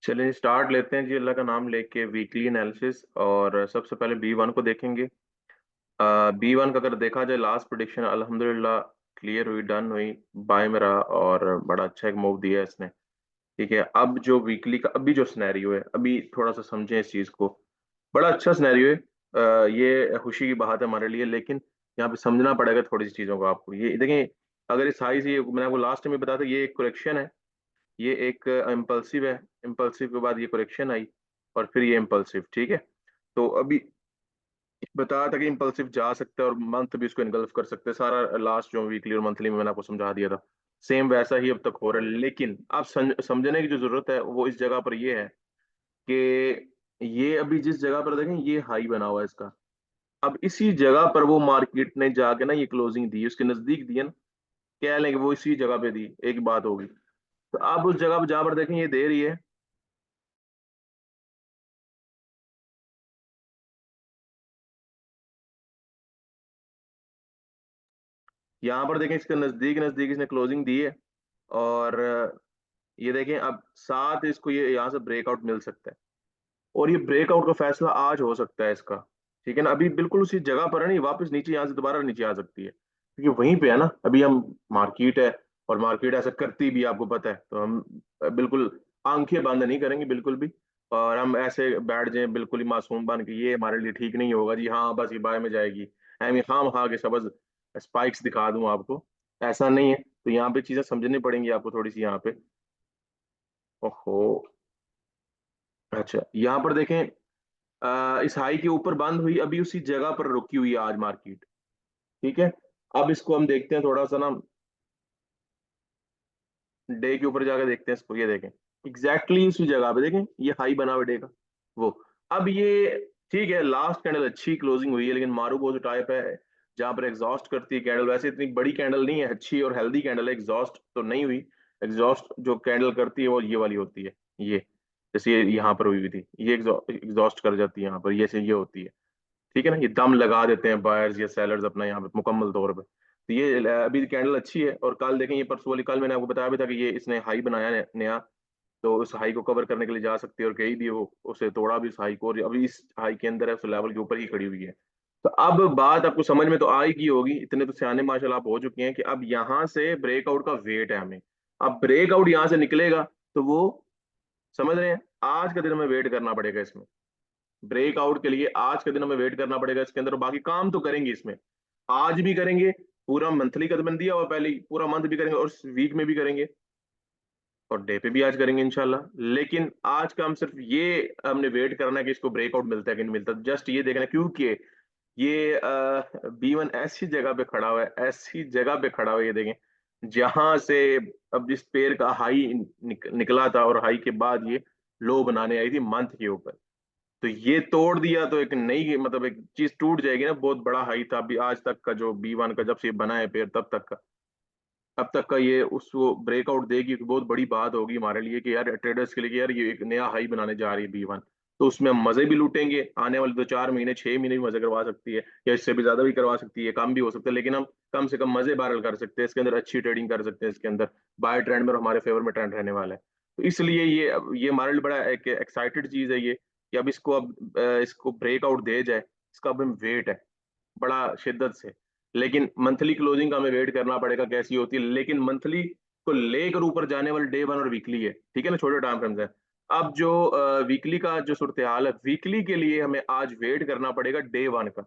चलिए स्टार्ट लेते हैं जी, अल्लाह का नाम लेके वीकली एनालिसिस। और सबसे पहले B1 को देखेंगे। B1 का अगर देखा जाए, लास्ट प्रोडिक्शन अल्हम्दुलिल्लाह क्लियर हुई, डन हुई, बाय में रहा और बड़ा अच्छा एक मूव दिया इसने। ठीक है, अब जो वीकली का अभी जो सिनेरियो है, अभी थोड़ा सा समझें इस चीज को। बड़ा अच्छा सिनेरियो है। ये खुशी की बात है हमारे लिए, लेकिन यहाँ पे समझना पड़ेगा थोड़ी सी चीजों को आपको। ये देखें, अगर इस हाई से मैंने आपको लास्ट टाइम भी बताया था, ये एक करेक्शन है, ये एक इम्पल्सिव है। इम्पल्सिव के बाद ये करेक्शन आई और फिर ये इम्पल्सिव। ठीक है, तो अभी बताया था कि इम्पल्सिव जा सकता है और मंथ भी इसको इनगल्फ कर सकते हैं सारा। लास्ट जो वीकली और मंथली में मैंने आपको समझा दिया था, सेम वैसा ही अब तक हो रहा है। लेकिन अब समझने की जो जरूरत है वो इस जगह पर ये है कि ये अभी जिस जगह पर देखें, ये हाई बना हुआ है इसका। अब इसी जगह पर वो मार्केट ने जाके ना ये क्लोजिंग दी, उसके नजदीक दी है ना, कह लें कि वो इसी जगह पे दी, एक बात होगी। तो आप उस जगह पर जहां पर देखें ये दे रही है, यहाँ पर देखें इसके नजदीक नजदीक इसने क्लोजिंग दी है। और ये देखें, अब साथ इसको ये यहाँ से ब्रेकआउट मिल सकता है, और ये ब्रेकआउट का फैसला आज हो सकता है इसका। ठीक है ना, अभी बिल्कुल उसी जगह पर है, नहीं वापस नीचे यहाँ से दोबारा नीचे आ सकती है, क्योंकि वहीं पे है ना अभी हम। मार्केट है, और मार्केट ऐसा करती भी आपको पता है, तो हम बिल्कुल आंखें बंद नहीं करेंगे बिल्कुल भी। और हम ऐसे बैठ जाएं बिल्कुल ही मासूम बन के, ये हमारे लिए ठीक नहीं होगा जी, हाँ बस ये बाय में जाएगी, एम खाम खा के सबज स्पाइक्स दिखा दूं आपको, ऐसा नहीं है। तो यहाँ पे चीजें समझनी पड़ेंगी आपको थोड़ी सी यहाँ पे। ओहो, अच्छा यहाँ पर देखें, इस हाई के ऊपर बंद हुई, अभी उसी जगह पर रुकी हुई है आज मार्केट। ठीक है, अब इसको हम देखते हैं थोड़ा सा ना, डे के ऊपर जाकर देखते हैं इसको। ये देखें, एग्जैक्टली उसी जगह पे देखें, ये हाई बना हुआ डे का वो। अब ये ठीक है, लास्ट कैंडल अच्छी क्लोजिंग हुई है, लेकिन मारूबो जो टाइप है जहां पर एग्जॉस्ट करती है कैंडल, वैसे इतनी बड़ी कैंडल नहीं है, अच्छी और हेल्दी कैंडल है, एग्जॉस्ट तो नहीं हुई। एग्जॉस्ट जो कैंडल करती है वो ये वाली होती है, ये जैसे ये यहाँ पर हुई थी, ये एग्जॉस्ट कर जाती है यहाँ पर, ये से ये होती है। ठीक है ना, ये दम लगा देते हैं बायर्स या सेलर्स अपना यहाँ पे मुकम्मल तौर पे। तो ये अभी कैंडल अच्छी है, और कल देखें, ये परसों वाली कल मैंने आपको बताया भी था कि ये इसने हाई बनाया नया। तो उस हाई को कवर करने के लिए जा सकती है, और कहीं भी वो उसे तोड़ा भी उस हाई को, और अभी इस हाई के अंदर है, उस लेवल के ऊपर ही खड़ी हुई है। तो अब बात आपको समझ में तो आएगी होगी, इतने तो सियाने माशाल्लाह आप हो चुके हैं कि अब यहाँ से ब्रेकआउट का वेट है हमें। अब ब्रेकआउट यहाँ से निकलेगा तो वो, समझ रहे हैं, आज का दिन हमें वेट करना पड़ेगा इसमें। ब्रेकआउट के लिए आज के दिन हमें वेट करना पड़ेगा इसके अंदर, और बाकी काम तो करेंगे इसमें, आज भी करेंगे। पूरा मंथली का तो मैंने दिया हुआ पहले ही, पूरा मंथ भी करेंगे और वीक में भी करेंगे, और डे पे भी आज करेंगे इंशाल्लाह। लेकिन आज का हम सिर्फ ये, हमने वेट करना है कि इसको ब्रेकआउट मिलता है कि नहीं मिलता, जस्ट ये देखना है, क्योंकि ये B1 ऐसी जगह पे खड़ा हुआ है, ऐसी जगह पे खड़ा हुआ है, ये देखें जहां से अब जिस पेड़ का हाई निकला था, और हाई के बाद ये लो बनाने आई थी मंथ के ऊपर। तो ये तोड़ दिया तो एक नई, मतलब एक चीज टूट जाएगी ना, बहुत बड़ा हाई था अभी आज तक का जो B1 का, जब से ये बना है पेड़ तब तक का, अब तक का ये उसको ब्रेकआउट देगी तो बहुत बड़ी बात होगी हमारे लिए कि यार, ट्रेडर्स के लिए कि यार ये एक नया हाई बनाने जा रही है B1। तो उसमें हम मजे भी लूटेंगे, आने वाले 2-4 महीने 6 महीने भी मजे करवा सकती है, या इससे भी ज्यादा भी करवा सकती है, कम भी हो सकता है, लेकिन हम कम से कम मजे बहरल कर सकते हैं इसके अंदर, अच्छी ट्रेडिंग कर सकते हैं इसके अंदर। बाय ट्रेंड में और हमारे फेवर में ट्रेंड रहने वाला है। तो इसलिए ये हमारे लिए बड़ा एक एक्साइटेड चीज है ये, कि अब इसको, अब इसको ब्रेकआउट दे जाए, इसका अब हम वेट है बड़ा शिद्दत से। लेकिन मंथली क्लोजिंग का हमें वेट करना पड़ेगा कैसी होती है, लेकिन मंथली को लेकर ऊपर जाने वाले डे 1 और वीकली है, ठीक है ना, छोटे टाइम फ्रेम्स है। अब जो वीकली का जो सूरत हाल है, वीकली के लिए हमें आज वेट करना पड़ेगा डे 1 का।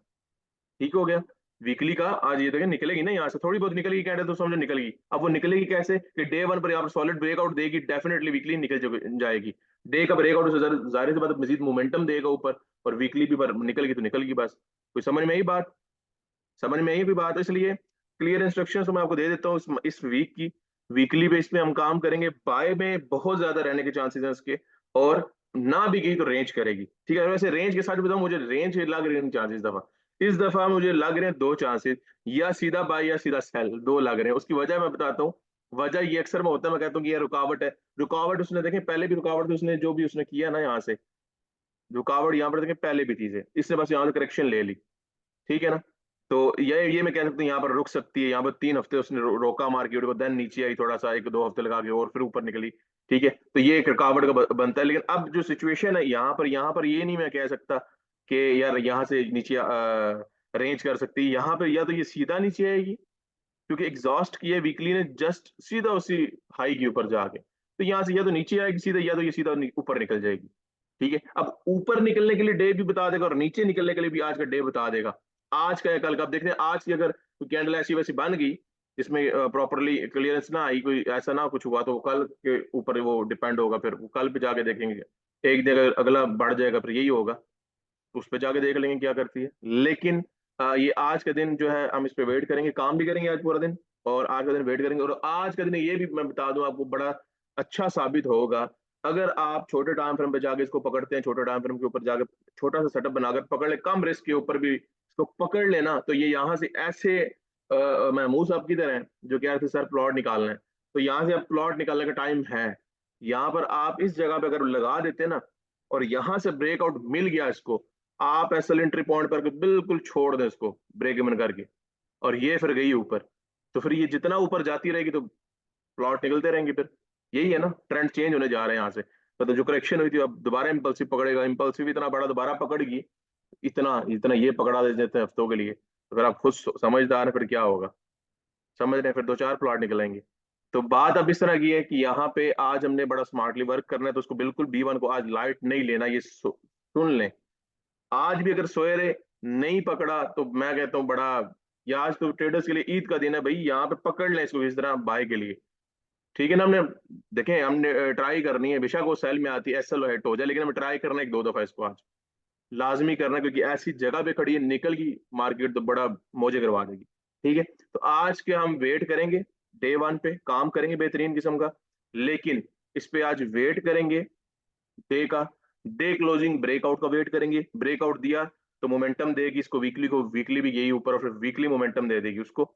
ठीक हो गया, वीकली का आज ये देखिए निकलेगी ना, यहाँ से थोड़ी बहुत निकलेगी कैंडल तो समझो निकलेगी। अब वो निकलेगी कैसे, कि डे 1 पर यहाँ पर सॉलिड ब्रेकआउट देगी, डेफिनेटली वीकली निकल जाएगी। डे का ब्रेकआउट से जाहिर सी बात है मजीद मोमेंटम देगा ऊपर, और वीकली भी पर निकलेगी तो निकलेगी बस। कोई समझ में आई बात? समझ में आई कोई बात? इसलिए क्लियर इंस्ट्रक्शंस तो मैं आपको दे देता हूँ इस वीक की। वीकली बेस पे हम काम करेंगे, बाय में बहुत ज्यादा रहने के चांसेस हैं इसके, और ना भी गई तो रेंज करेगी। ठीक है, वैसे रेंज के साथ बताऊं, मुझे रेंज लग रहे हैं चांसेस दफा, इस दफा मुझे लग रहे हैं दो चांसेस, या सीधा बाय या सीधा सेल, दो लग रहे हैं। उसकी वजह मैं बताता हूँ। वजह ये अक्सर में होता है, मैं कहता हूँ कि ये रुकावट है। रुकावट उसने देखें, पहले भी रुकावट थी, उसने जो भी उसने किया ना यहाँ से, रुकावट यहाँ पर देखें पहले भी थी, इसने बस यहाँ से करेक्शन ले ली। ठीक है ना, तो ये मैं कह सकता हूँ यहाँ पर रुक सकती है, यहाँ पर 3 हफ्ते उसने रोका मार्केट को, देन नीचे आई थोड़ा सा 1-2 हफ्ते लगा के और फिर ऊपर निकली। ठीक है, तो ये एक रुकावट का बनता है। लेकिन अब जो सिचुएशन है यहाँ पर ये नहीं मैं कह सकता कि यार यहाँ से नीचे रेंज कर सकती है। यहाँ पे या तो ये सीधा नीचे आएगी, क्योंकि एग्जॉस्ट किया वीकली ने जस्ट सीधा उसी हाई के ऊपर जाके, तो यहाँ से या तो नीचे आएगी सीधा, या तो ये सीधा ऊपर निकल जाएगी। ठीक है, अब ऊपर निकलने के लिए डे भी बता देगा और नीचे निकलने के लिए भी आज का डे बता देगा। आज का या कल का, अब देखते हैं आज की अगर कैंडल ऐसी वैसी बन गई जिसमें प्रॉपरली क्लियरेंस ना आई, कोई ऐसा ना कुछ हुआ, तो कल के ऊपर वो डिपेंड होगा। फिर वो कल पे जाके देखेंगे, एक दिन अगर अगला बढ़ जाएगा फिर यही होगा, तो उस पर जाके देख लेंगे क्या करती है। लेकिन ये आज का दिन जो है हम इस पे वेट करेंगे, काम भी करेंगे आज पूरा दिन, और आज का दिन वेट करेंगे। और आज का दिन ये भी मैं बता दूं आपको बड़ा अच्छा साबित होगा अगर आप छोटे टाइम फ्रेम पे जाके इसको पकड़ते हैं, छोटे टाइम फ्रेम के ऊपर जाके छोटा सा सेटअप बनाकर पकड़ ले, कम रिस्क के ऊपर भी इसको पकड़ लेना, तो ये यहाँ से ऐसे महमूद साहब की तरह हैं जो कह रहे थे सर प्लॉट निकालना है, तो यहाँ से अब प्लॉट निकालने का टाइम है। यहाँ पर आप इस जगह पे अगर लगा देते ना और यहाँ से ब्रेकआउट मिल गया इसको, आप एसएल एंट्री पॉइंट पर बिल्कुल छोड़ दें इसको ब्रेक इवन करके, और ये फिर गई ऊपर, तो फिर ये जितना ऊपर जाती रहेगी तो प्लॉट निकलते रहेंगे फिर। यही है ना, ट्रेंड चेंज होने जा रहे हैं यहाँ से। तो जो करेक्शन हुई थी अब दोबारा इंपल्सिव पकड़ेगा, इंपल्सिव इतना बड़ा दोबारा पकड़ेगी, इतना इतना ये पकड़ा देते हैं हफ्तों के लिए, तो फिर आप खुद समझदार हैं फिर क्या होगा, समझ रहे हैं, फिर 2-4 प्लॉट निकलेंगे। तो बात अब इस तरह की है कि यहाँ पे आज हमने बड़ा स्मार्टली वर्क करना है, तो उसको बिल्कुल B1 को आज लाइट नहीं लेना, ये सुन लें। आज भी अगर सोएरे नहीं पकड़ा तो मैं कहता हूँ बड़ा, या आज तो ट्रेडर्स के लिए ईद का दिन है भाई, यहाँ पे पकड़ लें इसको इस तरह बाय के लिए। ठीक है ना, हमने देखें, हमने ट्राई करनी है, बेशक वो सेल में आती है एसएल हिट हो जाए, लेकिन हमें ट्राई करना है 1-2 दफा इसको आज लाजमी करना है, क्योंकि ऐसी जगह पे खड़ी है, निकल गई मार्केट तो बड़ा मौजे करवा देगी। ठीक है, तो आज के हम वेट करेंगे, डे 1 पे काम करेंगे बेहतरीन किस्म का, लेकिन इस पे आज वेट करेंगे डे का, डे क्लोजिंग ब्रेकआउट का वेट करेंगे। ब्रेकआउट दिया तो मोमेंटम देगी इसको वीकली को, वीकली भी यही ऊपर, और फिर वीकली मोमेंटम दे देगी उसको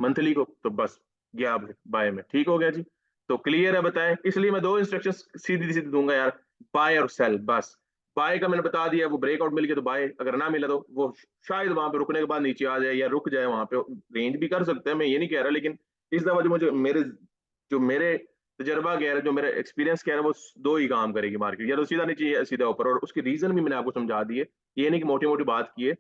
मंथली को, तो बस गया बाय में। ठीक हो गया जी, तो क्लियर है, बताएं। इसलिए मैं 2 इंस्ट्रक्शन सीधी सीधी दूंगा यार, बाय और सेल बस। बाय का मैंने बता दिया, वो ब्रेकआउट मिल गया तो बाय, अगर ना मिला तो वो शायद वहां पे रुकने के बाद नीचे आ जाए या रुक जाए, वहां पे रेंज भी कर सकते हैं, मैं ये नहीं कह रहा, लेकिन इस दफा जो मेरे तजर्बा कह रहा है, जो मेरा एक्सपीरियंस कह रहा है, वो दो ही काम करेगी मार्केट, या तो सीधा नीचे या सीधा ऊपर, और उसके रीजन भी मैंने आपको समझा दिए। ये नहीं कि मोटी मोटी बात की है,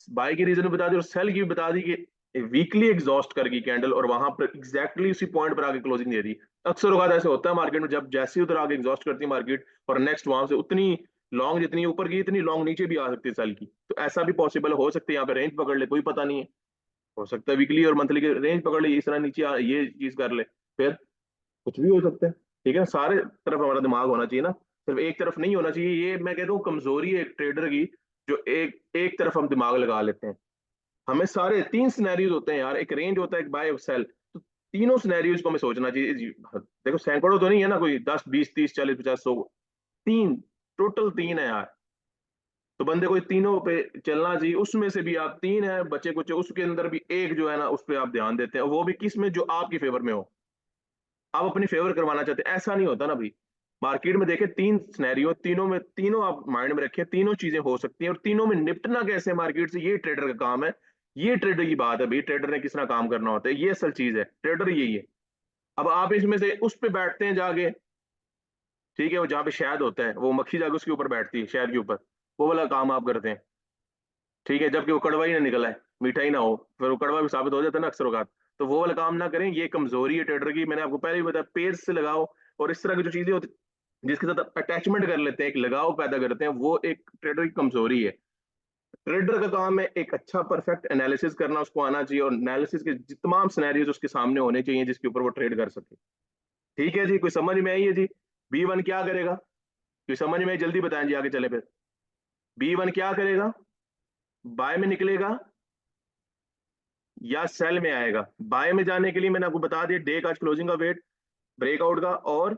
बाय की रीजन भी बता दी और सेल की भी बता दी कि वीकली एग्जॉस्ट कर गई कैंडल और वहां पर एग्जैक्टली उसी पॉइंट पर आके क्लोजिंग दे दी। अक्सर औकात ऐसे होता है मार्केट में, जब जैसे उधर आके एग्जॉस्ट करती है मार्केट और नेक्स्ट वहां से उतनी लॉन्ग जितनी ऊपर की इतनी लॉन्ग नीचे भी आ सकती है सेल की, तो ऐसा भी पॉसिबल हो सकता है, यहाँ पे रेंज पकड़ ले कोई पता नहीं है, हो सकता है वीकली और मंथली के रेंज पकड़ ले, इस तरह नीचे ये चीज कर ले, फिर कुछ भी हो सकता है। ठीक है, सारे तरफ हमारा दिमाग होना चाहिए ना, सिर्फ एक तरफ नहीं होना चाहिए। ये मैं कहता हूँ कमजोरी है एक ट्रेडर की, जो एक एक तरफ हम दिमाग लगा लेते हैं। हमें सारे 3 सिनेरियोज होते हैं यार, एक रेंज होता है, एक बाय और सेल, तो तीनों सिनेरियोज को हमें सोचना चाहिए देखो सैकड़ों तो नहीं है ना, कोई 10, 20, 30, 40, 50, 100, तीन, टोटल 3 है यार, तो बंदे को तीनों पे चलना चाहिए। उसमें से भी आप 3 है बच्चे कुछ, उसके अंदर भी एक जो है ना उस पर आप ध्यान देते हैं, वो भी किस में, जो आपकी फेवर में हो, आप अपनी फेवर करवाना चाहते हैं। ऐसा नहीं होता ना भाई, मार्केट में देखे 3 सिनेरियो, तीनों में तीनों आप माइंड में रखें, तीनों चीजें हो सकती हैं, और तीनों में निपटना कैसे मार्केट से, ये ट्रेडर का काम है। ये ट्रेडर की बात है भाई, ट्रेडर ने किस तरह काम करना होता है, ये असल चीज है, ट्रेडर यही है। अब आप इसमें से उस पे बैठते हैं जाके, ठीक है, वो जहाँ पे शहद होता है वो मक्खी जाके उसके ऊपर बैठती है शहद के ऊपर, वो वाला काम आप करते हैं। ठीक है, जबकि वो कड़वा ही ना निकला है, मीठा ही ना हो, फिर वो कड़वा भी साबित हो जाता है ना अक्सर औकात, तो वो वाला काम ना करें, ये कमजोरी है ट्रेडर की। मैंने आपको पहले भी बताया, पेज से लगाओ, और इस तरह की जो चीजें होती जिसके साथ अटैचमेंट कर लेते हैं, एक लगाव पैदा करते हैं, वो एक ट्रेडर की कमजोरी है। ट्रेडर का काम है एक अच्छा परफेक्ट एनालिसिस करना, उसको आना चाहिए, और एनालिसिस के तमाम सिनेरियोज उसके सामने होने चाहिए जिसके ऊपर वो ट्रेड कर सके। ठीक है जी, कोई समझ में आई है जी? B1 क्या करेगा, कोई समझ में आई? जल्दी बताएं जी, आगे चले फिर। B1 क्या करेगा, बाय में निकलेगा या सेल में आएगा? बाय में जाने के लिए मैंने आपको बता दिया डे का क्लोजिंग का वेट, ब्रेकआउट का, और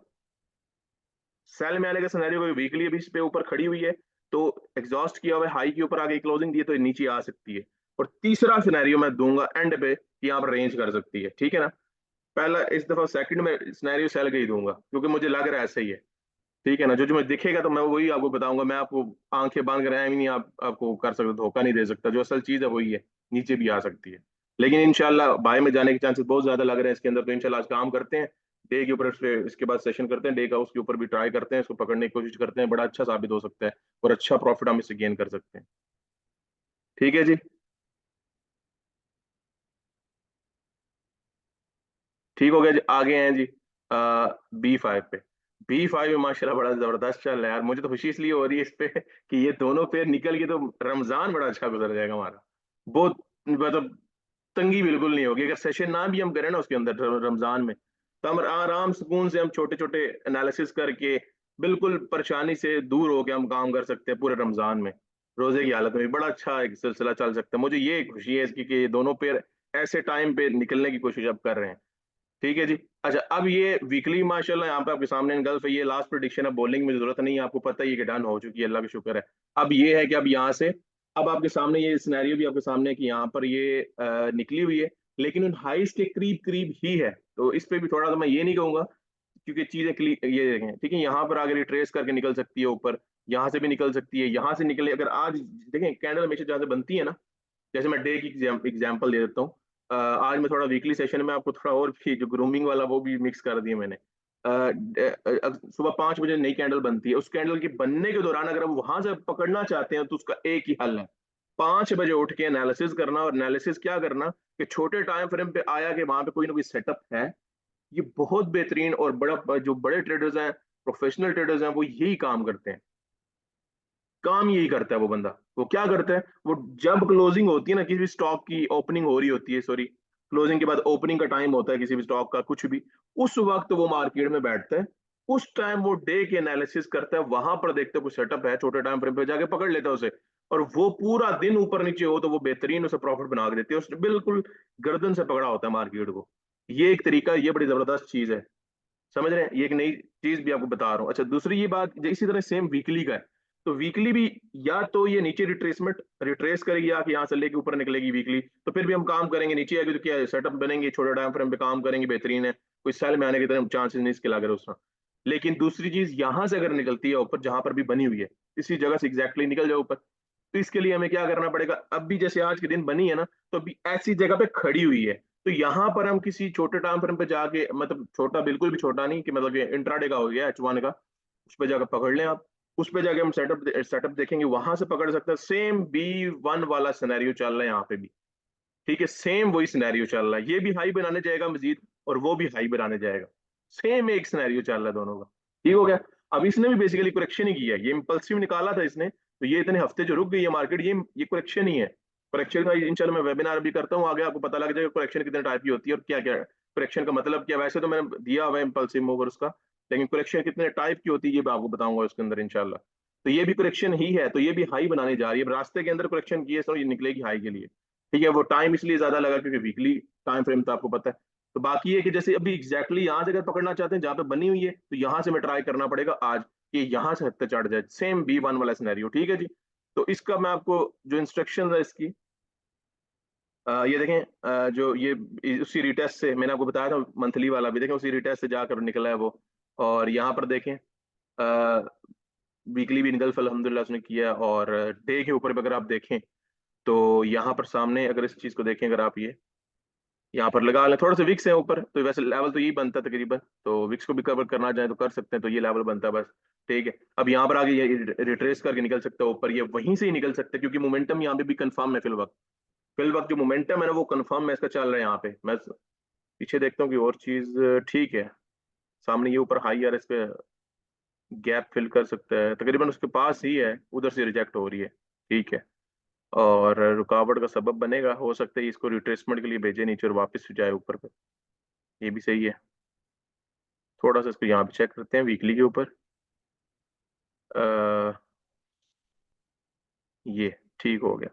सेल में आने का सिनेरियो कोई वीकली अभी इस पे ऊपर खड़ी हुई है, तो एग्जॉस्ट किया हुआ है, हाई के ऊपर आगे क्लोजिंग दी है तो ये नीचे आ सकती है। और तीसरा सिनेरियो मैं दूंगा एंड पे कि यहाँ पर रेंज कर सकती है। ठीक है ना, पहला इस दफा सेकंड में सिनेरियो सेल का ही दूंगा क्योंकि मुझे लग रहा है ऐसा ही है। ठीक है ना, जो जो मुझे दिखेगा तो मैं वही आपको बताऊंगा, मैं आपको आंखें बांध कर आया ही नहीं, आपको कर सकता, धोखा नहीं दे सकता, जो असल चीज है वही है। नीचे भी आ सकती है, लेकिन इंशाल्लाह बाय में जाने के चांसेस बहुत ज्यादा लग रहे हैं इसके अंदर। तो इंशाल्लाह आज काम करते हैं डे के ऊपर, इसके बाद सेशन करते हैं डे का, उसके ऊपर भी ट्राई करते हैं, इसको पकड़ने की कोशिश करते हैं, बड़ा अच्छा साबित हो सकता है और अच्छा प्रॉफिट हम इससे गेन कर सकते हैं। ठीक है जी। ठीक हो गया जी। आगे हैं जी B5 पे। B5 में माशाल्लाह बड़ा जबरदस्त चल रहा है यार, मुझे तो खुशी इसलिए हो रही है इस पे कि ये दोनों पेयर निकल गए तो रमजान बड़ा अच्छा गुजर जाएगा हमारा। बहुत मतलब तंगी बिल्कुल नहीं होगी, अगर सेशन ना भी हम करें ना उसके अंदर रमजान में, तो हम आराम सुकून से हम छोटे छोटे एनालिसिस करके बिल्कुल परेशानी से दूर होकर हम काम कर सकते हैं पूरे रमजान में। रोजे की हालत में भी बड़ा अच्छा एक सिलसिला चल सकता है। मुझे ये खुशी है इसकी कि ये दोनों पेयर ऐसे टाइम पे निकलने की कोशिश अब कर रहे हैं। ठीक है जी। अच्छा, अब ये वीकली माशाल्लाह यहाँ पे आपके सामने गल्फ है, ये लास्ट प्रेडिक्शन है, बॉलिंग में जरूरत नहीं है, आपको पता ही है कि डन हो चुकी है, अल्लाह का शुक्र है। अब ये है कि अब यहाँ से अब आपके सामने ये सिनेरियो भी आपके सामने है कि यहाँ पर ये निकली हुई है, लेकिन उन हाइस के करीब करीब ही है। तो इस पे भी थोड़ा सा मैं ये नहीं कहूंगा, क्योंकि चीजें ये देखें, ठीक है, यहाँ पर आगे रिट्रेस करके निकल सकती है ऊपर, यहाँ से भी निकल सकती है, यहाँ से निकले अगर आज देखें कैंडल हमेशा जहाँ से बनती है ना, जैसे मैं डे की एग्जांपल दे देता हूँ। आज मैं थोड़ा वीकली सेशन में आपको थोड़ा और भी जो ग्रूमिंग वाला वो भी मिक्स कर दिया मैंने। सुबह 5 बजे नई कैंडल बनती है, उस कैंडल के बनने के दौरान अगर आप वहां से पकड़ना चाहते हैं तो उसका एक ही हल है, 5 बजे उठ के एनालिसिस करना। और एनालिसिस क्या करना कि छोटे टाइम फ्रेम पे आया कि वहां पे कोई ना कोई सेटअप है। ये बहुत बेहतरीन और बड़ा जो बड़े ट्रेडर्स हैं, प्रोफेशनल ट्रेडर्स हैं, वो यही काम करते हैं। काम यही करता है वो बंदा। वो क्या करता है, वो जब क्लोजिंग होती है ना, किसी भी स्टॉक की ओपनिंग हो रही होती है, सॉरी, क्लोजिंग के बाद ओपनिंग का टाइम होता है किसी भी स्टॉक का, कुछ भी, उस वक्त वो मार्केट में बैठता है। उस टाइम वो डे के एनालिसिस करता है, वहां पर देखता है कोई सेटअप है, छोटे टाइम फ्रेम पे जाके पकड़ लेता है उसे। और वो पूरा दिन ऊपर नीचे हो तो वो बेहतरीन उसे प्रॉफिट बना के देती है, उसने बिल्कुल गर्दन से पकड़ा होता है मार्केट को। ये एक तरीका, ये बड़ी जबरदस्त चीज है। समझ रहे हैं, ये एक नई चीज भी आपको बता रहा हूँ। अच्छा, दूसरी ये बात इसी तरह सेम वीकली का है। तो वीकली भी या तो ये नीचे रिट्रेसमेंट रिट्रेस करेगी, या कि यहाँ से लेके ऊपर निकलेगी वीकली, तो फिर भी हम काम करेंगे, नीचे आएगी तो क्या सेटअप बनेंगे, छोटे टाइम फ्रेम पे काम करेंगे, बेहतरीन है, कोई सेल में आने के तरह चांसेस नहीं इसके लग रहे उसमें। लेकिन दूसरी चीज, यहाँ से अगर निकलती है ऊपर, जहां पर भी बनी हुई है, इसी जगह से एग्जैक्टली निकल जाए ऊपर, तो इसके लिए हमें क्या करना पड़ेगा, अब भी जैसे आज के दिन बनी है ना, तो अभी ऐसी जगह पे खड़ी हुई है, तो यहाँ पर हम किसी छोटे टाइम फ्रेम पे जाके, मतलब छोटा बिल्कुल भी छोटा नहीं कि मतलब इंट्राडे का हो गया H1 का, उस पर जाकर पकड़ लें आप। उस पे जाके हम सेटअप देखेंगे, वहां से पकड़ सकते हैं। सेम B1 वाला सिनेरियो चल रहा है यहाँ पे भी। ठीक है, सेम वही सिनेरियो चल रहा है, ये भी हाई बनाने जाएगा मजीद और वो भी हाई बनाने जाएगा। सेम एक सिनेरियो चल रहा है दोनों का। ठीक हो गया। अब इसने भी बेसिकली करेक्शन ही किया है, ये इम्पल्सिव निकाला था इसने, तो ये इतने हफ्ते जो रुक गई है मार्केट, ये करेक्शन ही है। करेक्शन का इंशाल्लाह मैं वेबिनार भी करता हूँ, आगे आपको पता लग जाएगा करेक्शन कितने टाइप की होती है और क्या क्या करेक्शन का मतलब क्या। वैसे तो मैंने दिया हुआ है इम्पल्सिव मूवर उसका, लेकिन करेक्शन कितने टाइप की होती है ये मैं आपको बताऊंगा उसके अंदर इंशाल्लाह। तो ये भी करेक्शन ही है, तो ये भी हाई बनाने जा रही है, अब रास्ते के अंदर करेक्शन किए तो ये निकलेगी हाई के लिए। ठीक है, वो टाइम इसलिए ज्यादा लगा क्योंकि वीकली टाइम फ्रेम तो आपको पता है। तो बाकी है कि जैसे अभी एग्जैक्टली यहाँ से अगर पकड़ना चाहते हैं जहाँ पे बनी हुई है, तो यहाँ से मैं ट्राई करना पड़ेगा आज कि यहाँ से हत्ते चढ़ जाए, सेम B1 वाला सिनेरियो। ठीक है जी। तो इसका मैं आपको जो इंस्ट्रक्शन है इसकी, ये देखें, जो ये उसी रिटेस्ट से मैंने आपको बताया था, मंथली वाला भी देखें, उसी रिटेस्ट से जाकर निकला है वो। और यहाँ पर देखें, वीकली भी निकल अल्हम्दुलिल्लाह उसने किया, और डे के ऊपर भी अगर आप देखें, तो यहाँ पर सामने अगर इस चीज को देखें, अगर आप ये यहाँ पर लगा लें, थोड़ा सा विक्स है ऊपर, तो वैसे लेवल तो यही बनता है तकरीबन, तो विक्स को भी कवर करना चाहे तो कर सकते हैं, तो ये लेवल बनता है बस। ठीक है, अब यहाँ पर आगे ये रिट्रेस करके निकल सकता है ऊपर, ये वहीं से ही निकल सकता है, क्योंकि मोमेंटम यहाँ पे भी कंफर्म है फिल वक्त जो मोमेंटम है ना वो कंफर्म है इसका, चल रहा है यहाँ पे। मैं पीछे देखता हूँ कि और चीज ठीक है, सामने ये ऊपर हाई यार, इस पे गैप फिल कर सकता है, तकरीबन उसके पास ही है, उधर से रिजेक्ट हो रही है। ठीक है, और रुकावट का सबब बनेगा, हो सकता है इसको रिट्रेसमेंट के लिए भेजे नीचे और वापस जाए ऊपर पे, ये भी सही है। थोड़ा सा इसको यहाँ पे चेक करते हैं वीकली के ऊपर। अ, ये ठीक हो गया,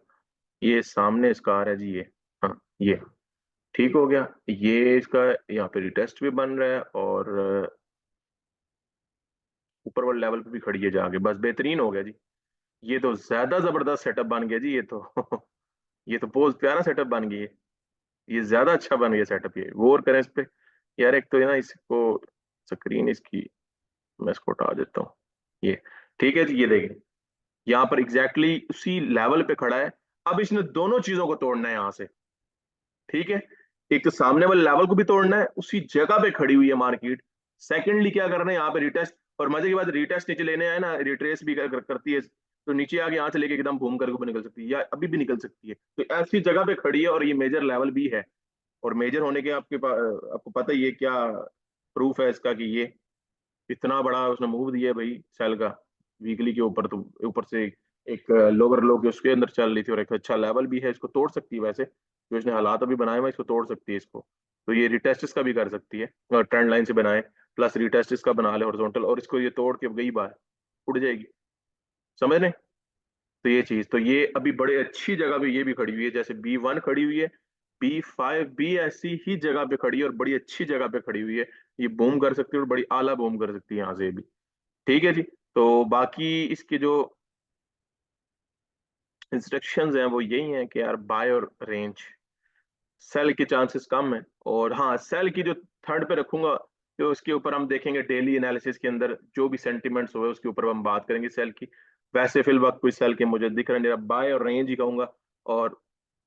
ये सामने इसका आ रहा है जी, ये, हाँ, ये ठीक हो गया। ये इसका यहाँ पे रिटेस्ट भी बन रहा है, और ऊपर वाले लेवल पे भी खड़ी है जाके, बस बेहतरीन हो गया जी। ये तो ज्यादा जबरदस्त सेटअप बन गया जी, ये तो ये तो बहुत प्यारा सेटअप बन गया, ये ज्यादा अच्छा बन गया सेटअप। ये गौर करें इस पे यार, एक तो है ना इसको, स्क्रीन इसकी मैं इसको हटा देता हूँ। ये ठीक है जी, ये देखें यहाँ पर एग्जैक्टली उसी लेवल पे खड़ा है। अब इसने दोनों चीजों को तोड़ना है यहां से, ठीक है। एक तो सामने वाले लेवल को भी तोड़ना है, उसी जगह पे खड़ी हुई है मार्केट। सेकंडली क्या करना है यहाँ पे रिटेस्ट, और मजे की बात रीटेस्ट नीचे लेने आए ना, रिट्रेस भी करती है, तो नीचे आके यहाँ से लेके एकदम घूम करके ऊपर निकल सकती है, या अभी भी निकल सकती है। तो ऐसी जगह पे खड़ी है और ये मेजर लेवल भी है। और मेजर होने के आपको पता ही है क्या प्रूफ है इसका, कि ये इतना बड़ा उसने मूव दिया है भाई सेल का वीकली के ऊपर, तो ऊपर से एक लोअर लो के उसके अंदर चल रही थी, और एक अच्छा लेवल भी है, इसको तोड़ सकती है वैसे, जो इसने हालात अभी बनाए हुए हैं, इसको तोड़ सकती है इसको। तो ये रिटेस्ट का भी कर सकती है, और ट्रेंड लाइन से बनाए प्लस रिटेस्ट का बना ले हॉरिजॉन्टल, और इसको ये तोड़ के गई बाहर, उड़ जाएगी, समझ रहे हैं? तो ये चीज, तो ये अभी बड़े अच्छी जगह पे ये भी खड़ी हुई है, जैसे B1 खड़ी हुई है, B5 भी ऐसी ही जगह पे खड़ी है और बड़ी अच्छी जगह पे खड़ी हुई है। ये बूम कर सकती है और बड़ी आला बूम कर सकती है यहाँ से भी, ठीक है जी। तो बाकी इसके जो इंस्ट्रक्शंस हैं वो यही हैं कि यार बाय और रेंज, सेल के चांसेस कम है। और हाँ, सेल की जो थर्ड पे रखूंगा, तो उसके ऊपर हम देखेंगे डेली एनालिसिस के अंदर जो भी सेंटिमेंट्स हुए उसके ऊपर हम बात करेंगे सेल की। वैसे फिल वक्त कोई सेल के मुझे दिख रहा नहीं, बाय और रेंज ही कहूंगा। और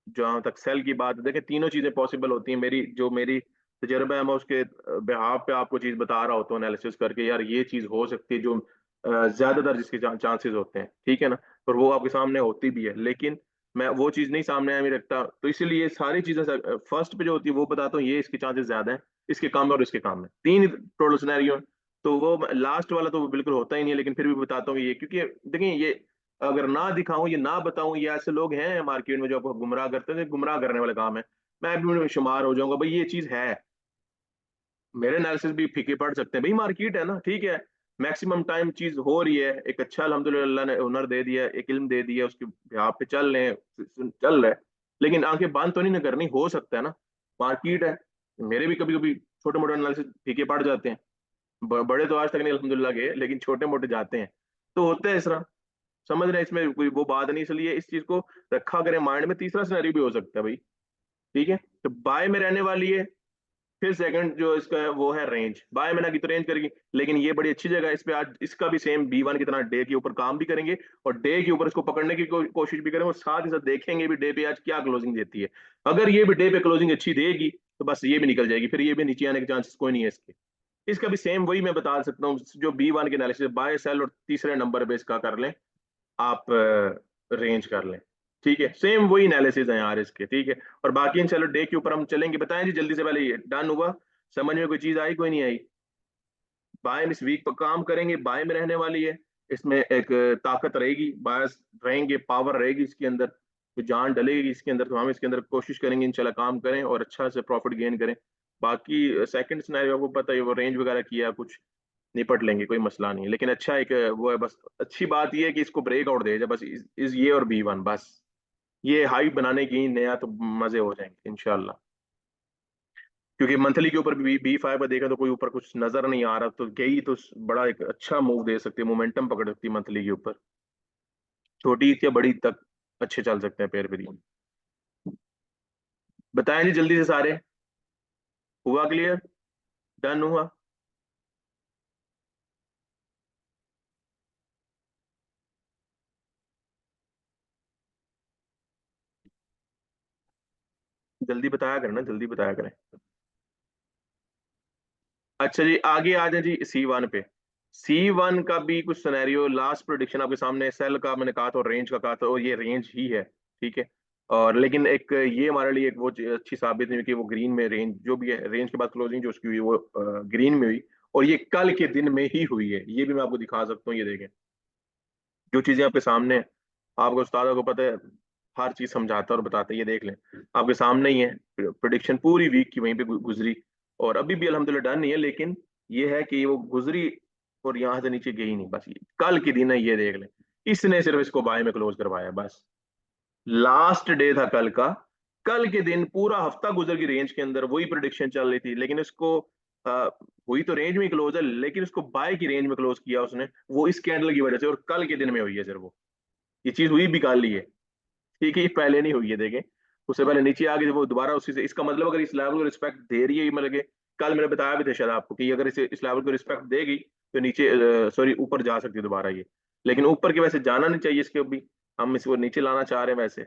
जहां तक सेल की बात है, देखिए तीनों चीजें पॉसिबल होती हैं, मेरी तजर्बा है, मैं उसके बिहाफ पे आपको चीज बता रहा होता हूँ एनालिसिस करके, यार ये चीज हो सकती है, जो ज्यादातर जिसके चांसेस होते हैं, ठीक है ना। और वो आपके सामने होती भी है, लेकिन मैं वो चीज नहीं सामने आया नहीं रखता, तो इसीलिए सारी चीजें फर्स्ट पे जो होती है वो बताता हूँ, ये इसके चांसेस ज्यादा है, इसके कम है और इसके कम है, तीन टोटल सिनेरियो। तो वो लास्ट वाला तो बिल्कुल होता ही नहीं है, लेकिन फिर भी बताता हूँ ये, क्योंकि देखिए ये अगर ना दिखाऊं, ये ना बताऊं, ये ऐसे लोग हैं मार्केट में जो आपको गुमराह करते हैं, गुमराह करने वाले काम है। मैं भी उनमें शुमार हो जाऊंगा भाई, ये चीज है, मेरे एनालिसिस भी फीके पड़ सकते हैं भाई, मार्केट है ना, ठीक है। मैक्सिमम टाइम चीज हो रही है, एक अच्छा अल्हम्दुलिल्लाह अल्लाह ने हुनर दे दिया, एक इल्म दे दिया, उसके यहाँ पे चल रहे हैं, चल रहा है। लेकिन आंखें बंद तो नहीं ना करनी, हो सकता है ना, मार्केट है। मेरे भी कभी कभी छोटे मोटे एनालिसिस फीके पड़ जाते हैं, बड़े तो आज तक नहीं अल्हम्दुलिल्लाह गए, लेकिन छोटे मोटे जाते हैं, तो होता है इस तरह, समझ रहे हैं? इसमें कोई वो बात नहीं, इसलिए इस चीज को रखा करें माइंड में। तीसरा सिनेरियो भी हो सकता है भाई, ठीक है। तो बाय में रहने वाली है, फिर सेकंड जो इसका है वो है रेंज, बाय में ना की तो रेंज करेगी, लेकिन ये बड़ी अच्छी जगह है, इस पे आज इसका भी सेम B1 की तरह डे के ऊपर काम भी करेंगे, और डे के ऊपर इसको पकड़ने की कोशिश भी करेंगे, और साथ ही साथ देखेंगे भी डे पे आज क्या क्लोजिंग देती है। अगर ये भी डे पे क्लोजिंग अच्छी देगी, तो बस ये भी निकल जाएगी, फिर ये भी नीचे आने के चांसेस कोई नहीं है इसके। इसका भी सेम वही मैं बता सकता हूँ, जो B1 के एनालिसिस बाय सेल, और तीसरे नंबर पे इसका कर लें आप, रेंज कर लें, ठीक है। सेम वही एनालिसिस है यार इसके, ठीक है। और बाकी चलो डे के ऊपर हम चलेंगे, बताएं जी जल्दी से, पहले ये डन हुआ, समझ में कोई चीज आई कोई नहीं आई? बाय में इस वीक पर काम करेंगे, बाय में रहने वाली है, इसमें एक ताकत रहेगी, बायस रहेंगे, पावर रहेगी इसके अंदर, तो जान डलेगी इसके अंदर, तो हम इसके अंदर कोशिश करेंगे इंशाल्लाह काम करें और अच्छा से प्रॉफिट गेन करें। बाकी सेकंड सिनेरियो आपको पता है, वो रेंज वगैरह किया कुछ, निपट लेंगे, कोई मसला नहीं है। लेकिन अच्छा एक वो है, बस अच्छी बात ये है कि इसको ब्रेकआउट दे जाए बस, इस ये और B1 बस, ये हाइप बनाने की नया, तो मजे हो जाएंगे इंशाल्लाह। क्योंकि मंथली के ऊपर भी B5 का देखा तो कोई ऊपर कुछ नजर नहीं आ रहा, तो गई तो बड़ा एक अच्छा मूव दे सकती है, मोमेंटम पकड़ सकती है मंथली के ऊपर, छोटी या बड़ी तक अच्छे चल सकते हैं पेयर पे दिन। बताएं जी जल्दी से सारे, हुआ क्लियर, डन हुआ? जल्दी बताया करें ना, जल्दी बताया करें। अच्छा जी, आगे आ जाए जी C1 पे। C1 का भी कुछ सिनेरियो, लास्ट प्रोडिक्शन आपके सामने, सेल का मैंने कहा था और रेंज का कहा था, और ये रेंज ही है, ठीक है। और लेकिन एक ये हमारे लिए एक वो अच्छी साबित नहीं हुई कि वो ग्रीन में, रेंज जो भी है, रेंज के बाद क्लोजिंग जो उसकी हुई वो ग्रीन में हुई, और ये कल के दिन में ही हुई है, ये भी मैं आपको दिखा सकता हूँ, ये देखें जो चीजें आपके सामने हैं। आपको उस्ताद को पता है, हर चीज समझाता है और बताता है, ये देख लें आपके सामने ही है, प्रोडिक्शन पूरी वीक की वहीं पे गुजरी, और अभी भी अल्हम्दुलिल्लाह डन नहीं है, लेकिन ये है कि वो गुजरी और यहाँ से नीचे गई नहीं, बस ये कल के दिन है, ये देख लें, इसने सिर्फ इसको बाय में क्लोज करवाया बस, लास्ट डे था कल का, कल के दिन पूरा हफ्ता गुजर गई रेंज के अंदर, वही प्रोडिक्शन चल रही थी, लेकिन इसको हुई तो रेंज में क्लोज है, लेकिन उसको बाय की रेंज में क्लोज किया उसने, वो इस कैंडल की वजह से, और कल के दिन में हुई है सिर्फ वो, ये चीज हुई भी कल ही है, ठीक है, ये पहले नहीं हुई है, देखें उससे पहले नीचे आ गई वो दोबारा उसी से, इसका मतलब अगर इस लेवल को रिस्पेक्ट दे रही है, मतलब कि कल मैंने बताया भी था शायद आपको, कि अगर इसे इस लेवल को रिस्पेक्ट देगी तो नीचे, सॉरी ऊपर जा सकती है दोबारा ये, लेकिन ऊपर के वैसे जाना नहीं चाहिए इसके, अभी हम इसको नीचे लाना चाह रहे हैं वैसे।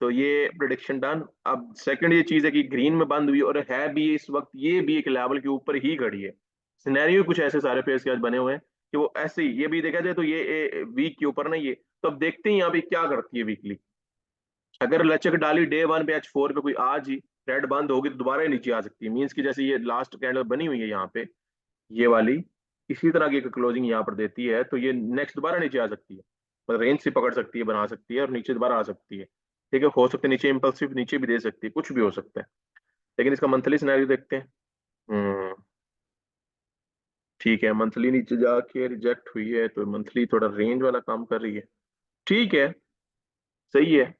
तो ये प्रिडिक्शन डन। अब सेकंड ये चीज है कि ग्रीन में बंद हुई और है भी इस वक्त ये भी एक लेवल के ऊपर ही खड़ी है। सिनेरियो कुछ ऐसे सारे पेयर्स के आज बने हुए हैं कि वो ऐसे ही, ये भी देखा जाए तो ये वीक के ऊपर ना ये। तो अब देखते हैं यहाँ पे क्या करती है वीकली। अगर लचक डाली डे वन पे H4 पे कोई आज ही रेड बंद होगी तो दोबारा ही नीचे आ सकती है। मीन्स की जैसे ये लास्ट कैंडल बनी हुई है यहाँ पे, ये वाली इसी तरह की क्लोजिंग यहाँ पर देती है तो ये नेक्स्ट दोबारा नीचे आ सकती है। मतलब रेंज से पकड़ सकती है, बना सकती है और नीचे दोबारा आ सकती है। ठीक है, हो सकता है नीचे इम्पल्सिव नीचे भी दे सकती है, कुछ भी हो सकता है। लेकिन इसका मंथली सिनेरियो देखते हैं। हम्म। ठीक है, मंथली नीचे जाके रिजेक्ट हुई है तो मंथली थोड़ा रेंज वाला काम कर रही है। ठीक है, सही है।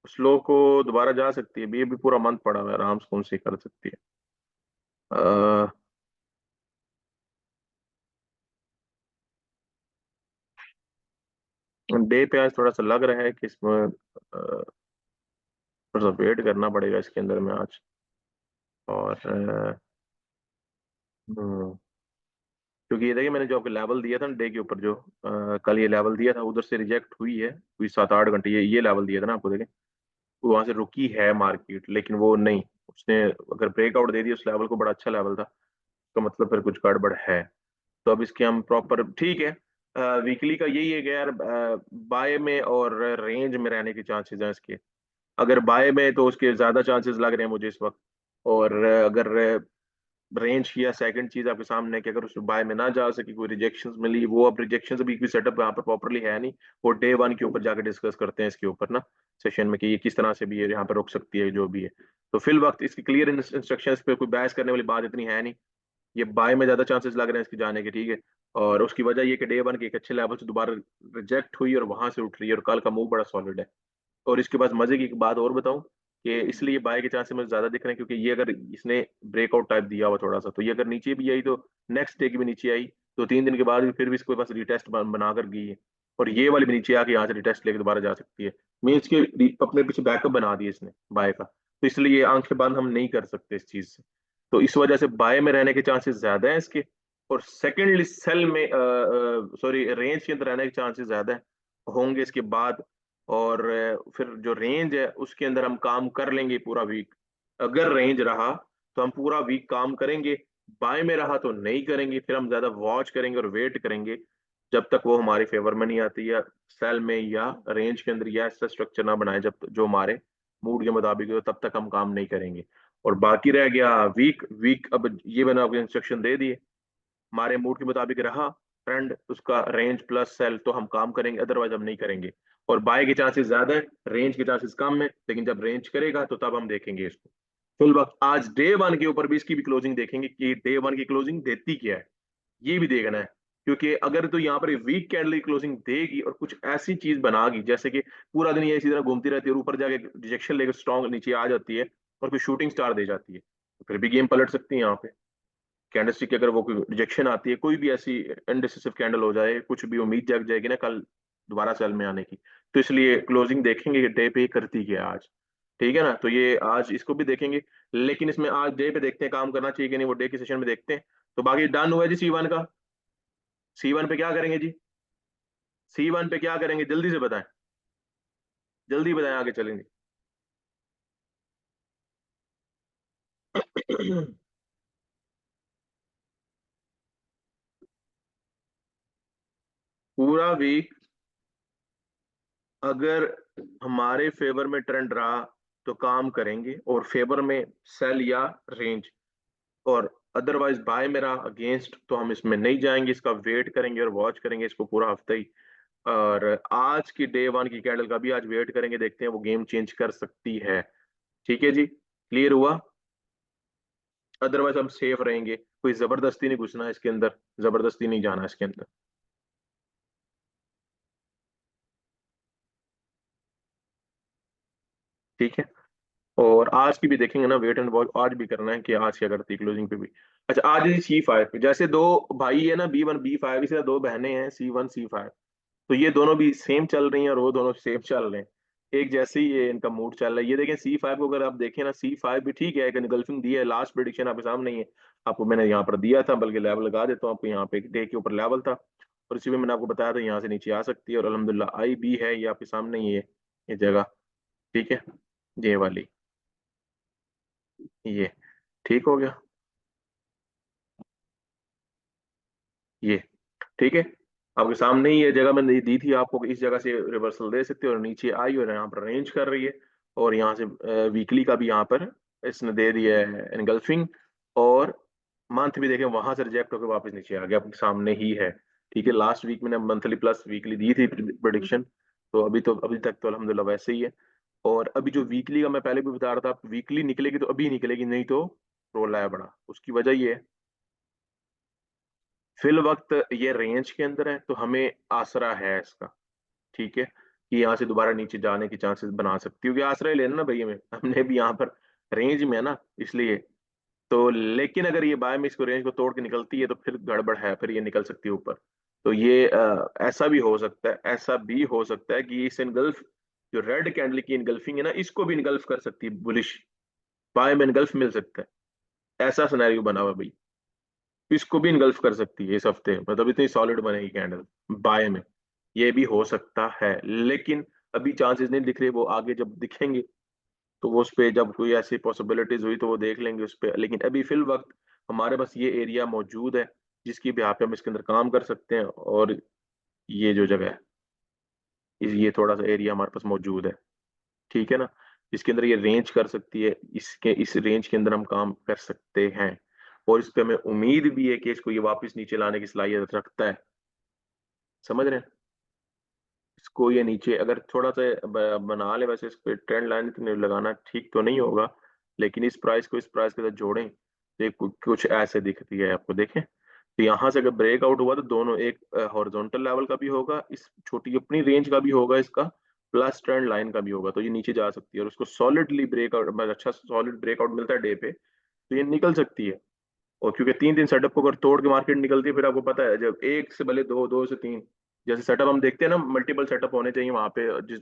स्लो को दोबारा जा सकती है, भी पूरा मंथ पड़ा हुआ है, आराम से कौन सी कर सकती है। डे पे आज थोड़ा सा लग रहा है कि इसमें थोड़ा सा वेट करना पड़ेगा इसके अंदर में आज। और हम्म, क्योंकि ये देखिए मैंने जो आपको लेवल दिया था ना डे के ऊपर, जो कल ये लेवल दिया था उधर से रिजेक्ट हुई है कोई 7-8 घंटे, ये लेवल दिया था ना आपको, देखें वो वहां से रुकी है मार्केट, लेकिन वो नहीं, उसने अगर ब्रेकआउट दे दिया उस लेवल को, बड़ा अच्छा लेवल था, तो मतलब फिर कुछ गड़बड़ है। तो अब इसके हम प्रॉपर, ठीक है, वीकली का यही है कि यार बाय में और रेंज में रहने के चांसेस हैं इसके। अगर बाय में तो उसके ज्यादा चांसेस लग रहे हैं मुझे इस वक्त। और अगर रेंज किया, सेकंड चीज आपके सामने है कि अगर उस बाय में ना जा सकी, कोई रिजेक्शंस मिली, वो अब रिजेक्शंस अभी कोई सेटअप यहाँ पर प्रॉपरली है नहीं। वो डे वन के ऊपर जाकर डिस्कस करते हैं इसके ऊपर ना सेशन में, कि ये किस तरह से भी ये यहाँ पर रुक सकती है जो भी है। तो फिल वक्त इसकी क्लियर इंस्ट्रक्शंस पे कोई बहस करने वाली बात इतनी है नहीं। ये बाय में ज्यादा चांसेस लग रहे हैं इसके जाने के, ठीक है। और उसकी वजह ये कि डे वन के एक अच्छे लेवल से दोबारा रिजेक्ट हुई और वहां से उठ रही है, और कल का मूव बड़ा सॉलिड है। और इसके पास मजे की एक बात और बताऊं कि इसलिए बाय के चांसेस मुझे ज्यादा दिख रहे हैं, क्योंकि ये अगर इसने ब्रेकआउट टाइप दिया हुआ थोड़ा सा, तो ये अगर नीचे भी आई तो नेक्स्ट डे की भी नीचे आई, तो 3 दिन के बाद भी फिर भी इसके पास रिटेस्ट बनाकर गई है। और ये वाली भी नीचे आके यहाँ से रिटेस्ट लेके दोबारा जा सकती है। मीन्स के अपने पीछे बैकअप बना दिया इसने बाय का, तो इसलिए आंखें बंद हम नहीं कर सकते इस चीज से। तो इस वजह से बाय में रहने के चांसेस ज्यादा हैं इसके। और सेकेंडली सेल में, सॉरी, रेंज के अंदर रहने के चांसेस ज्यादा होंगे इसके बाद। और फिर जो रेंज है उसके अंदर हम काम कर लेंगे पूरा वीक। अगर रेंज रहा तो हम पूरा वीक काम करेंगे, बाय में रहा तो नहीं करेंगे, फिर हम ज्यादा वॉच करेंगे और वेट करेंगे जब तक वो हमारी फेवर में नहीं आती, या सेल में या रेंज के अंदर, या ऐसा स्ट्रक्चर ना बनाए जब जो हमारे मूड के मुताबिक हो, तब तक हम काम नहीं करेंगे। और बाकी रह गया वीक। वीक अब ये मैंने आपको इंस्ट्रक्शन दे दिए, हमारे मूड के मुताबिक रहा ट्रेंड उसका रेंज प्लस सेल तो हम काम करेंगे, अदरवाइज हम नहीं करेंगे। और बाय के चांसेस ज्यादा है, रेंज के चांसेस कम है, लेकिन जब रेंज करेगा तो तब हम देखेंगे इसको। फिल वक्त आज डे वन के ऊपर भी इसकी भी क्लोजिंग देखेंगे कि डे वन की क्लोजिंग देती क्या है, ये भी देखना है। क्योंकि अगर तो यहाँ पर वीक कैंडल की क्लोजिंग देगी और कुछ ऐसी चीज बनागी जैसे कि पूरा दिन ये इसी तरह घूमती रहती है और ऊपर जाके रिजेक्शन लेकर स्ट्रॉन्ग नीचे आ जाती है और कोई शूटिंग स्टार दे जाती है, तो फिर भी गेम पलट सकती है यहाँ पे। कैंडलस्टिक की अगर वो कोई रिजेक्शन आती है, कोई भी ऐसी इनडिसिसिव कैंडल हो जाए, कुछ भी उम्मीद जग जाएगी ना कल दोबारा सेल में आने की, तो इसलिए क्लोजिंग देखेंगे कि डे पे ही करती क्या है आज। ठीक है ना, तो ये आज इसको भी देखेंगे। लेकिन इसमें आज डे पे देखते हैं काम करना चाहिए कि नहीं, वो डे के सेशन में देखते हैं। तो बाकी डन हुआ जी C1 का। C1 पे क्या करेंगे जी? C1 पे क्या करेंगे जल्दी से बताएं, जल्दी बताएं, आगे चलेंगे। पूरा वीक अगर हमारे फेवर में ट्रेंड रहा तो काम करेंगे और फेवर में सेल या रेंज, और अदरवाइज बाय मेरा अगेंस्ट तो हम इसमें नहीं जाएंगे, इसका वेट करेंगे और वॉच करेंगे इसको पूरा हफ्ता ही। और आज की डे वन की कैंडल का भी आज वेट करेंगे, देखते हैं वो गेम चेंज कर सकती है। ठीक है जी, क्लियर हुआ। अदरवाइज हम सेफ रहेंगे, कोई जबरदस्ती नहीं घुसना है इसके अंदर, जबरदस्ती नहीं जाना इसके अंदर। ठीक है, और आज की भी देखेंगे ना, वेट एंड वॉच आज भी करना है कि आज क्या करती है क्लोजिंग पे भी। अच्छा, आज है C5 पे, जैसे दो भाई है ना, B1 B5, इसी तरह दो बहनें हैं C1 C5। तो ये दोनों भी सेम चल रही हैं और वो दोनों सेम चल रहे हैं, एक जैसे ही ये इनका मूड चल रहा है। ये देखें C5 को, अगर आप देखें ना, C5 भी ठीक है, एक इनगल्फिंग दी है, लास्ट प्रिडिक्शन आपके सामने ही है। आपको मैंने यहाँ पर दिया था, बल्कि लेवल लगा देता हूँ आपको, यहाँ पे डे के ऊपर लेवल था और इसी में मैंने आपको बताया था यहाँ से नीचे आ सकती है, और अल्हम्दुलिल्लाह आई भी है, ये आपके सामने ही है ये जगह। ठीक है, ये वाली, ये ठीक हो गया, ये ठीक है। आपके सामने ही ये जगह मैंने दी थी आपको कि इस जगह से रिवर्सल दे सकते हो, और नीचे आई और यहाँ पर रेंज कर रही है, और यहाँ से वीकली का भी यहाँ पर इसने दे दिया है एनगल्फिंग, और मंथ भी देखें वहां से रिजेक्ट होकर वापस नीचे आ गया, आपके सामने ही है। ठीक है, लास्ट वीक मैंने मंथली प्लस वीकली दी थी प्रोडिक्शन, तो अभी तक तो अल्हम्दुलिल्लाह वैसे ही है। और अभी जो वीकली का मैं पहले भी बता रहा था, वीकली निकलेगी तो अभी निकलेगी, नहीं तो रोला है बड़ा। उसकी वजह ये है, फिल वक्त ये रेंज के अंदर है तो हमें आसरा है इसका। ठीक है, कि यहाँ से दोबारा नीचे जाने के चांसेस बना सकती हो, कि आसरा ही लेना ना भाई, हमें हमने भी यहाँ पर रेंज में है ना, इसलिए। तो लेकिन अगर ये बाय में इसको रेंज को तोड़ के निकलती है तो फिर गड़बड़ है, फिर ये निकल सकती है ऊपर। तो ये ऐसा भी हो सकता है, ऐसा भी हो सकता है कि इस इनगल्फ, जो रेड कैंडल की इनगल्फिंग है ना, इसको भी इनगल्फ कर सकती है बुलिश, बाय में इनगल्फ मिल सकता है, ऐसा सिनेरियो बना हुआ है भाई। इसको भी इनगल्फ कर सकती है इस हफ्ते, मतलब इतनी सॉलिड बनेगी कैंडल बाय में, ये भी हो सकता है। लेकिन अभी चांसेस नहीं दिख रहे, वो आगे जब दिखेंगे तो वो उस पे, जब कोई ऐसी पॉसिबिलिटीज हुई तो वो देख लेंगे उस पे। लेकिन अभी फिल वक्त हमारे पास ये एरिया मौजूद है जिसकी भी पे हम इसके अंदर काम कर सकते हैं, और ये जो जगह है, ये थोड़ा सा एरिया हमारे पास मौजूद है, ठीक है ना, जिसके अंदर ये रेंज कर सकती है, इसके इस रेंज के अंदर हम काम कर सकते हैं। और इस पे हमें उम्मीद भी है कि इसको ये वापस नीचे लाने की सलाहियत रखता है, समझ रहे हैं। इसको ये नीचे अगर थोड़ा सा बना ले, वैसे इस पे ट्रेंड लाइन तो लगाना ठीक तो नहीं होगा, लेकिन इस प्राइस को इस प्राइस के साथ जोड़ें तो ये कुछ ऐसे दिखती है आपको, देखें। तो यहाँ से अगर ब्रेकआउट हुआ तो दोनों, एक हॉरिजॉन्टल लेवल का भी होगा, इस छोटी अपनी रेंज का भी होगा इसका, प्लस ट्रेंड लाइन का भी होगा, तो ये नीचे जा सकती है। और उसको सॉलिडली ब्रेकआउट, अच्छा सॉलिड ब्रेकआउट मिलता है डे पे, तो ये निकल सकती है। और क्योंकि तीन तीन सेटअप को अगर तोड़ के मार्केट निकलती है, फिर आपको पता है जब एक से भले दो, दो से तीन, जैसे सेटअप हम देखते हैं ना, मल्टीपल सेटअप होने चाहिए वहां पे, जिस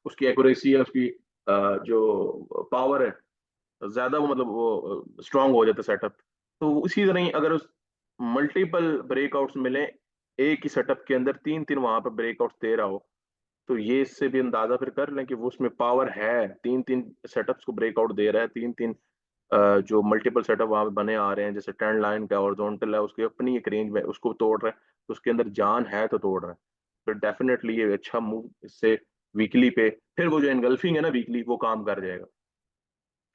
उसकी एक्यूरेसी है, उसकी जो पावर है ज्यादा, वो मतलब वो स्ट्रांग हो जाता है सेटअप। तो उसी तरह ही अगर उस मल्टीपल ब्रेकआउट्स मिले एक ही सेटअप के अंदर, तीन तीन वहां पर ब्रेकआउट्स दे रहा हो, तो ये इससे भी अंदाजा फिर कर लें कि वो उसमें पावर है, तीन तीन सेटअप्स को ब्रेकआउट दे रहा है, तीन तीन जो मल्टीपल सेटअप वहां पे बने आ रहे हैं, जैसे ट्रेंड लाइन का हॉरिजॉन्टल है, उसकी अपनी एक रेंज में उसको तोड़ रहा है, तो उसके अंदर जान है तो तोड़ रहा है। तो डेफिनेटली ये अच्छा मूव इससे वीकली पे, फिर वो जो एनगल्फिंग है ना वीकली, वो काम कर जाएगा,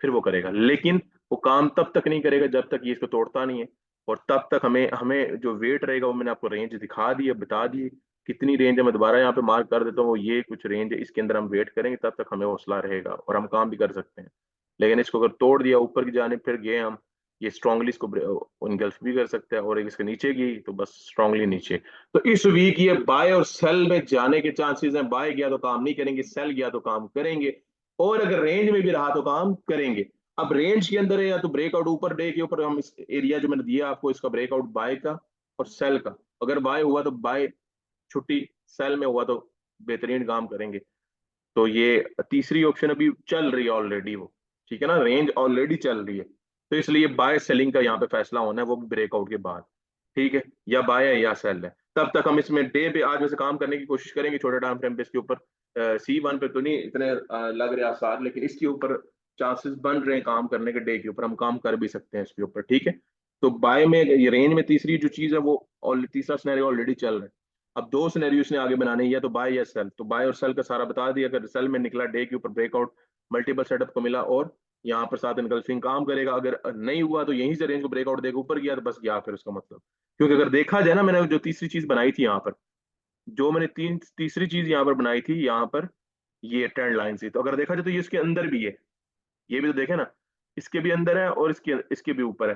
फिर वो करेगा। लेकिन वो काम तब तक नहीं करेगा जब तक ये इसको तोड़ता नहीं है। और तब तक हमें हमें जो वेट रहेगा, वो मैंने आपको रेंज दिखा दी है, बता दी कितनी रेंज है, मैं दोबारा यहाँ पे मार्क कर देता हूँ, वो ये कुछ रेंज है, इसके अंदर हम वेट करेंगे, तब तक हमें हौसला रहेगा और हम काम भी कर सकते हैं। लेकिन इसको अगर तोड़ दिया ऊपर की जाने फिर गए हम, ये स्ट्रांगली इसको इनगल्फ भी कर सकते हैं, और एक इसके नीचे गई तो बस स्ट्रांगली नीचे। तो इस वीक ये बाय और सेल में जाने के चांसेस हैं, बाय गया तो काम नहीं करेंगे, सेल गया तो काम करेंगे, और अगर रेंज में भी रहा तो काम करेंगे। अब रेंज के अंदर है या तो ब्रेकआउट ऊपर, डे के ऊपर हम इस एरिया जो मैंने दिया आपको, इसका ब्रेकआउट बाय का और सेल का, अगर बाय हुआ तो बाय छुट्टी, सेल में हुआ तो बेहतरीन काम करेंगे। तो ये तीसरी ऑप्शन अभी चल रही है ऑलरेडी वो, ठीक है ना, रेंज ऑलरेडी चल रही है, तो इसलिए बाय सेलिंग का यहाँ पे फैसला होना है, वो भी ब्रेकआउट के बाद। ठीक है, या बाय है या सेल है, तब तक हम इसमें डे पे आज में से काम करने की कोशिश करेंगे, छोटे टाइम फ्रेम पे इसके ऊपर। C1 पे तो नहीं इतने लग रहे आसार, लेकिन इसके ऊपर चांसेस बन रहे हैं काम करने के, डे के ऊपर हम काम कर भी सकते हैं इसके ऊपर, ठीक है। तो बाय में ये रेंज में तीसरी जो चीज है वो, और तीसरा सिनेरियो ऑलरेडी चल रहा है। अब दो सिनेरियो ने आगे बनाने हैं, या तो बाय या सेल, तो बाय और सेल का सारा बता दिया। अगर सेल में निकला, डे के ऊपर ब्रेकआउट मल्टीपल सेटअप को मिला और यहाँ पर साथ इनगल्फिंग काम करेगा, अगर नहीं हुआ तो यहीं से रेंज को ब्रेकआउट देगा, ऊपर गया तो बस गया फिर उसका मतलब। क्योंकि अगर देखा जाए ना, मैंने जो तीसरी चीज बनाई थी यहाँ पर, जो मैंने तीसरी चीज यहाँ पर बनाई थी यहाँ पर, ये ट्रेंड लाइन थी, तो अगर देखा जाए तो ये इसके अंदर भी है, ये भी तो देखे ना, इसके भी अंदर है और इसके इसके भी ऊपर है,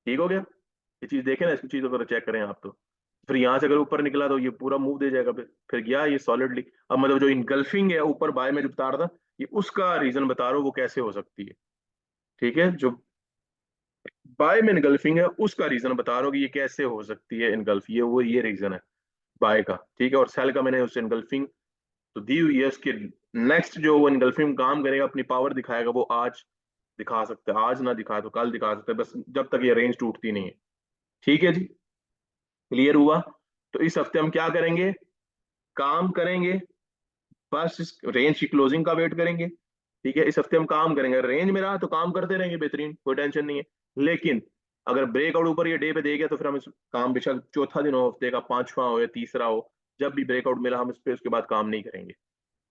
ठीक हो गया। ये चीज देखे ना, इसकी चीज अगर चेक करें आप तो, फिर यहाँ से अगर ऊपर निकला तो ये पूरा मूव दे जाएगा, फिर गया ये सॉलिडली। अब मतलब जो इनगल्फिंग है ऊपर बाय में जो बता रहा था, ये उसका रीजन बता रहा हूँ वो कैसे हो सकती है, ठीक है। जो बाय में इनगल्फिंग है उसका रीजन बता रहा हूँ कि ये कैसे हो सकती है इनगल्फ, ये रीजन है बाय का, ठीक है। और सेल का मैंने उस इनगल्फिंग तो दी हुई है, उसके नेक्स्ट जो वो इनगल्फिंग काम करेगा, अपनी पावर दिखाएगा, वो आज दिखा सकता है, आज ना दिखा तो कल दिखा सकता है, बस जब तक ये रेंज टूटती नहीं है, ठीक है जी। क्लियर हुआ। तो इस हफ्ते हम क्या करेंगे, काम करेंगे फर्स्ट रेंज की क्लोजिंग का वेट करेंगे, ठीक है, इस हफ्ते हम काम करेंगे, रेंज में रहा तो काम करते रहेंगे, बेहतरीन, कोई टेंशन नहीं है। लेकिन अगर ब्रेकआउट ऊपर ये डे पे दे गया तो फिर हम इस काम बेशक चौथा दिन हो हफ्ते का, पांचवा हो या तीसरा हो, जब भी ब्रेकआउट मिला हम इस पे उसके बाद काम नहीं करेंगे।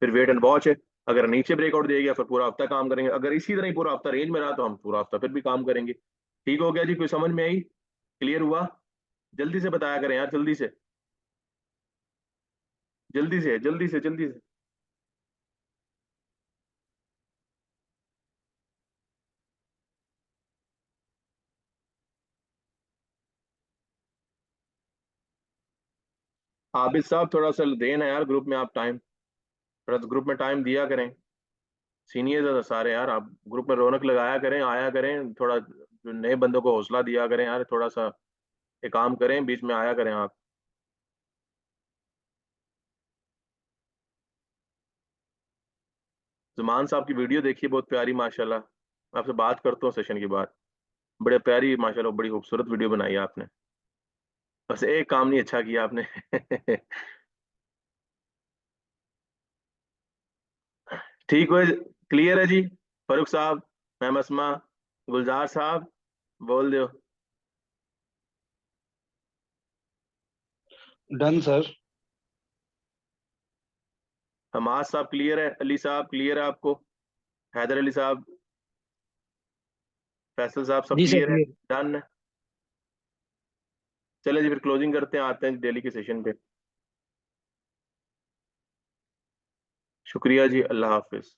फिर वेट एंड वॉच है, अगर नीचे ब्रेकआउट दे गया फिर पूरा हफ्ता काम करेंगे, अगर इसी तरह ही पूरा हफ्ता रेंज में रहा तो हम पूरा हफ्ता फिर भी काम करेंगे। ठीक हो गया जी, कोई समझ में आई, क्लियर हुआ? जल्दी से बताया करें यार, जल्दी से, जल्दी से, जल्दी से, जल्दी से। आबिद साहब थोड़ा सा देना यार ग्रुप में आप टाइम, थोड़ा ग्रुप में टाइम दिया करें, सीनियर है सारे यार, आप ग्रुप में रौनक लगाया करें, आया करें, थोड़ा जो नए बंदों को हौसला दिया करें यार, थोड़ा सा ये काम करें, बीच में आया करें आप। जुमान साहब की वीडियो देखिए, बहुत प्यारी माशाल्लाह, मैं आपसे बात करता हूँ सेशन के बाद, बड़े प्यारी माशाल्लाह, बड़ी खूबसूरत वीडियो बनाई है आपने, बस एक काम नहीं अच्छा किया आपने। ठीक है, क्लियर है जी, फारूक साहब, मैम असमा, गुलजार साहब, बोल दो। Done sir. हमाद साहब क्लियर है, अली साहब क्लियर है आपको, हैदर अली साहब, फैसल साहब, सब जी सर क्लियर है? क्लियर। डन। चले जी फिर क्लोजिंग करते हैं, आते हैं डेली के सेशन पे। शुक्रिया जी, अल्लाह हाफिज।